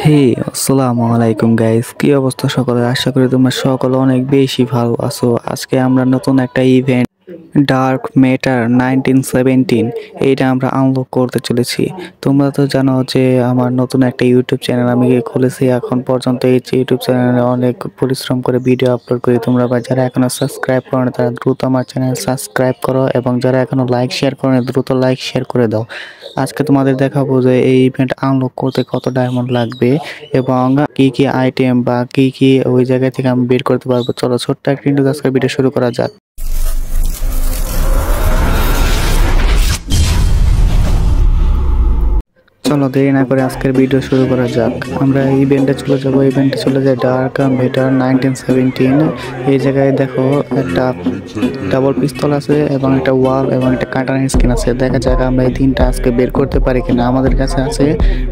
হে আসসালামু আলাইকুম গাইস, কি অবস্থা সকলের? আশা করি তোমরা সকলে অনেক বেশি ভালো আছো। আজকে আমরা নতুন একটা ইভেন্ট ডার্ক ম্যাটার 1917 এইটা আমরা আনলক করতে চলেছি। তোমরা তো জানো যে আমার নতুন একটা ইউটিউব চ্যানেল আমি খুলেছি। এখন পর্যন্ত এই ইউটিউব চ্যানেলে অনেক পরিশ্রম করে ভিডিও আপলোড করি। তোমরা যারা এখনো সাবস্ক্রাইব করো না তারা দ্রুত আমার চ্যানেল সাবস্ক্রাইব করো, এবং যারা এখনো লাইক শেয়ার করো না দ্রুত লাইক শেয়ার করে দাও। আজকে তোমাদের দেখাবো যে এই ইভেন্ট আনলক করতে কত ডায়মন্ড লাগবে এবং কি কি আইটেম বা কি কি ওই জায়গা থেকে আমি বের করতে পারবো। চলো ছোট্ট একটা ইন্ট্রো আজকে ভিডিও শুরু করা যাক। চলো দেরি না করে আজকের ভিডিও শুরু করা যাক। আমরা ইভেন্টে চলে যাবো। ইভেন্টে চলে যায় ডার্ক ম্যাটার 1917। এই জায়গায় দেখো একটা ডাবল পিস্তল আছে এবং একটা ওয়াল এবং একটা কাটার স্কিন আছে। দেখা যাক আমরা এই তিনটা আজকে বের করতে পারি কিনা। আমাদের কাছে আছে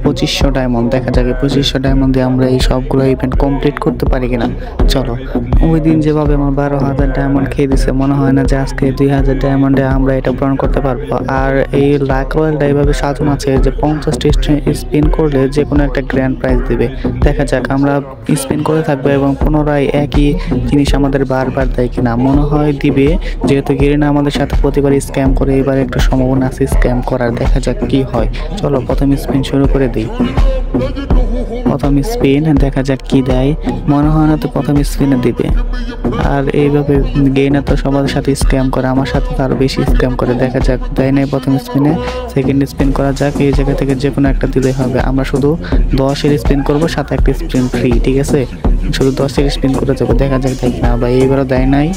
2500 ডায়মন্ড। দেখা যাক 2500 ডায়মন্ড দিয়ে আমরা এই সবগুলো ইভেন্ট কমপ্লিট করতে পারি কিনা। চলো, ওই দিন যেভাবে আমার 12,000 ডায়মন্ড খেয়ে দিছে, মনে হয় না যে আজকে 2000 ডায়মন্ডে আমরা এটা পূরণ করতে পারবো। আর এই লাক রয়েলটা এইভাবে সাজানো আছে যে 50 স্পিন করলে যে কোনো একটা গ্র্যান্ড প্রাইজ দিবে। দেখা যাক আমরা স্পিন করে থাকবো এবং পুনরায় একই জিনিস আমাদের বারবার দেয় কিনা। মনে হয় দিবে, যেহেতু গেরিনা আমাদের সাথে প্রতিবার স্ক্যাম করে, এবার একটু সম্ভাবনা আছে স্ক্যাম করার। দেখা যাক কি হয়। চলো প্রথম স্পিন শুরু করে দিই। প্রথম স্পিন দেখা যাক কি দেয়। মনে হয় না তো প্রথম স্পিনে দিবে। আর এইভাবে গেইনা তো সবার সাথে স্ক্যাম করে, আমার সাথে তো আরো বেশি স্ক্যাম করে। দেখা যাক দেয় নাই প্রথম স্পিনে। সেকেন্ড স্পিন করা যাক। এই জায়গা থেকে যে কোনো একটা দিলে হবে। আমরা শুধু 10-এর স্পিন করবো, সাথে একটা স্পিন ফ্রি। ঠিক আছে, শুধু 10-এর স্পিন করে যাবো। দেখা যাক দেখ না ভাই, এইবারও দেয় নাই।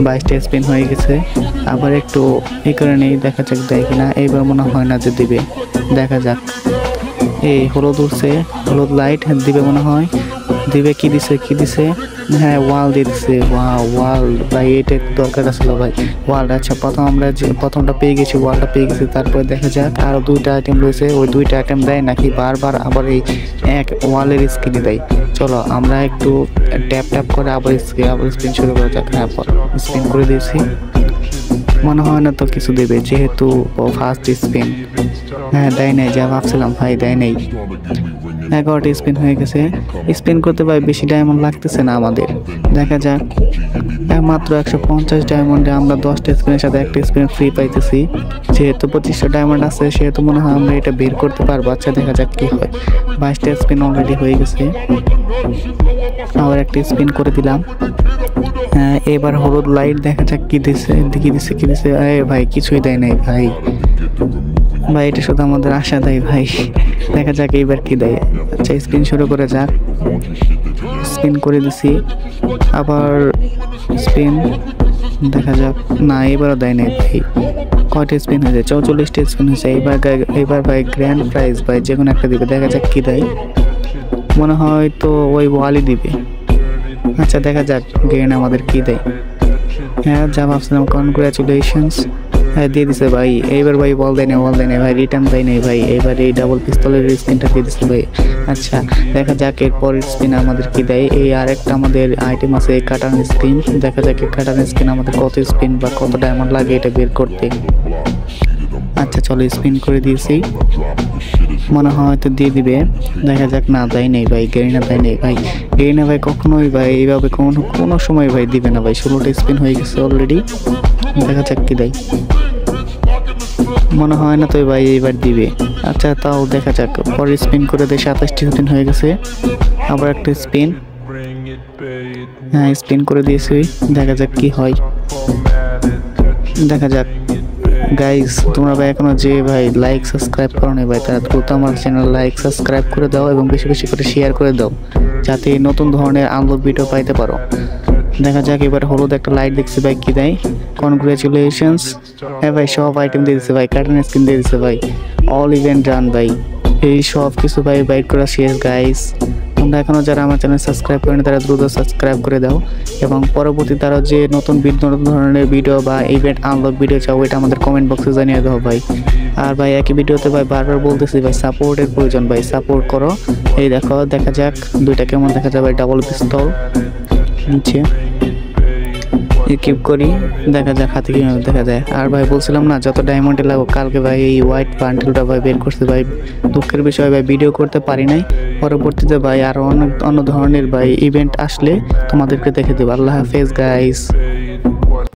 22টা স্পিন হয়ে গেছে। আবার একটু এই করে নেই, দেখা যাক দেয় কিনা। এইবার মনে হয় না যে দিবে। দেখা যাক। এই হলুদ উঠছে, হলুদ লাইট দিবে মনে হয়। দিবে। কি দিছে? হ্যাঁ, ওয়াল দিয়ে দিচ্ছে। ওয়াল ভাই, এটা দরকার ছিল ভাই, ওয়ালটা। আচ্ছা, প্রথমটা পেয়ে গেছি, ওয়ালটা পেয়ে গেছি। তারপরে দেখা যাক আরো 2টা আইটেম রয়েছে। ওই 2টা আইটেম দেয় নাকি বারবার আবার এই এক ওয়ালের স্ক্রিনে দেয়। চলো আমরা একটু ট্যাপ করে আবার স্পিন শুরু করা যাক। হ্যাঁ, স্পিন করে দিয়েছি। মনে হয় না তো কিছু দেবে, যেহেতু ফার্স্ট স্পিন। হ্যাঁ, দেয় নাই, যা ভাবছিলাম ভাই, দেয় নাই। 11টা স্পিন হয়ে গেছে। স্পিন করতে ভাই বেশি ডায়মন্ড লাগতেছে না আমাদের। দেখা যাক। মাত্র 150 ডায়মন্ডে আমরা 10টা স্পিনের সাথে একটা স্পিন ফ্রি পাইতেছি। যেহেতু 2500 ডায়মন্ড আছে, সেহেতু মনে হয় আমরা এটা বের করতে পারবো। আচ্ছা, দেখা যাক কি হয়। 22টা স্পিন অলরেডি হয়ে গেছে। আবার একটা স্পিন করে দিলাম। হ্যাঁ, এবার হলুদ লাইট। দেখা যাক কি দিছে। ভাই কিছুই দেয় নাই ভাই। এটা শুধু আমাদের আশা দেয় ভাই। দেখা যাক এইবার কি দেয়। আচ্ছা, স্পিন শুরু করে যাক। স্পিন করে দিছি। আবার স্পিন। দেখা যাক। না, এবারও দেয় নাই ভাই। কয়টা স্পিন হয়েছে? 44টা স্পিন হয়েছে। এইবার ভাই গ্র্যান্ড প্রাইজ ভাই যে কোনো একটা দিবে। দেখা যাক কি দেয়। মনে হয় তো ওই ওয়ালই দিবে। আচ্ছা, দেখা যাক গেইন আমাদের কি দেয়। হ্যাঁ, যা ভাবছিলাম। কনগ্রাচুলেশনস। হ্যাঁ, দিয়ে দিছে ভাই। এইবার ভাই বল দেয় না ভাই, রিটার্ন দেয় নাই ভাই। এবার এই ডাবল পিস্তলের স্পিনটা দিয়ে দিচ্ছে ভাই। আচ্ছা, দেখা যাক এরপর স্পিন আমাদের কি দেয়। এই আরেকটা আমাদের আইটেম আছে, কাটান স্পিন। দেখা যাক কাটান স্পিন আমাদের কত স্পিন বা কত ডায়মন্ড লাগে এটা বের করতে। আচ্ছা, চলো স্পিন করে দিয়েছি। মনে হয় তো দিয়ে দিবে। দেখা যাক। না, দেয় নেই ভাই, গেরিনা দেয় নেই ভাই। গেরিনা ভাই কখনোই ভাই এইভাবে কোনো সময় ভাই দিবে না ভাই। 16টা স্পিন হয়ে গেছে অলরেডি। দেখা যাক কি দেয়। মনে হয় না তো ভাই এইবার দিবে। আচ্ছা, তাও দেখা যাক। পরে স্পিন করে দেয়। 27টি স্পিন হয়ে গেছে। আবার একটা স্পিন। হ্যাঁ, স্পিন করে দিয়েছি। দেখা যাক কি হয়। দেখা যাক। গাইস, তোমরা ভাই এখনো যে ভাই লাইক সাবস্ক্রাইব করো না ভাই, তারা দ্রুত আমার চ্যানেল লাইক সাবস্ক্রাইব করে দাও এবং বেশি বেশি করে শেয়ার করে দাও, যাতে নতুন ধরনের আনলক ভিডিও পাইতে পারো। দেখা যাক। এবার হলুদ একটা লাইট দেখছি ভাই, কি দেয়। কনগ্রাচুলেশনস। হ্যাঁ ভাই, সব আইটেম দিয়ে দিচ্ছে ভাই। কার্টুন স্ক্রিন দিয়ে দিচ্ছে ভাই। অল ইভেন্ট ডান ভাই। এই সব কিছু ভাই বাইট করা শেষ গাইস। তোমরা এখনো যারা আমার চ্যানেল সাবস্ক্রাইব করেনি তারা দ্রুত সাবস্ক্রাইব করে দাও, এবং পরবর্তী তারা যে নতুন ধরনের ভিডিও বা ইভেন্ট আনলক ভিডিও চাও, এটা আমাদের কমেন্ট বক্সে জানিয়ে দাও ভাই। আর ভাই একই ভিডিওতে ভাই বারবার বলতেছি ভাই, সাপোর্টের প্রয়োজন ভাই, সাপোর্ট করো। এই দেখো, দেখা যাক 2টা কেমন দেখা যায় ভাই। ডাবল পিস্তল নিচে। কিপ করি, দেখা যাক হাতে কিভাবে দেখা যায়। আর ভাই বলছিলাম না যত ডায়মন্ডে লাগো, কালকে ভাই এই হোয়াইট বান্ডেলটা ভাই বের করছে ভাই। দুঃখের বিষয় ভাই ভিডিও করতে পারি নাই, পরবর্তীতে ভাই আরো অন্য ধরনের ভাই ইভেন্ট আসলে তোমাদেরকে দেখে দেবো। আল্লাহ হাফেজ গাইস।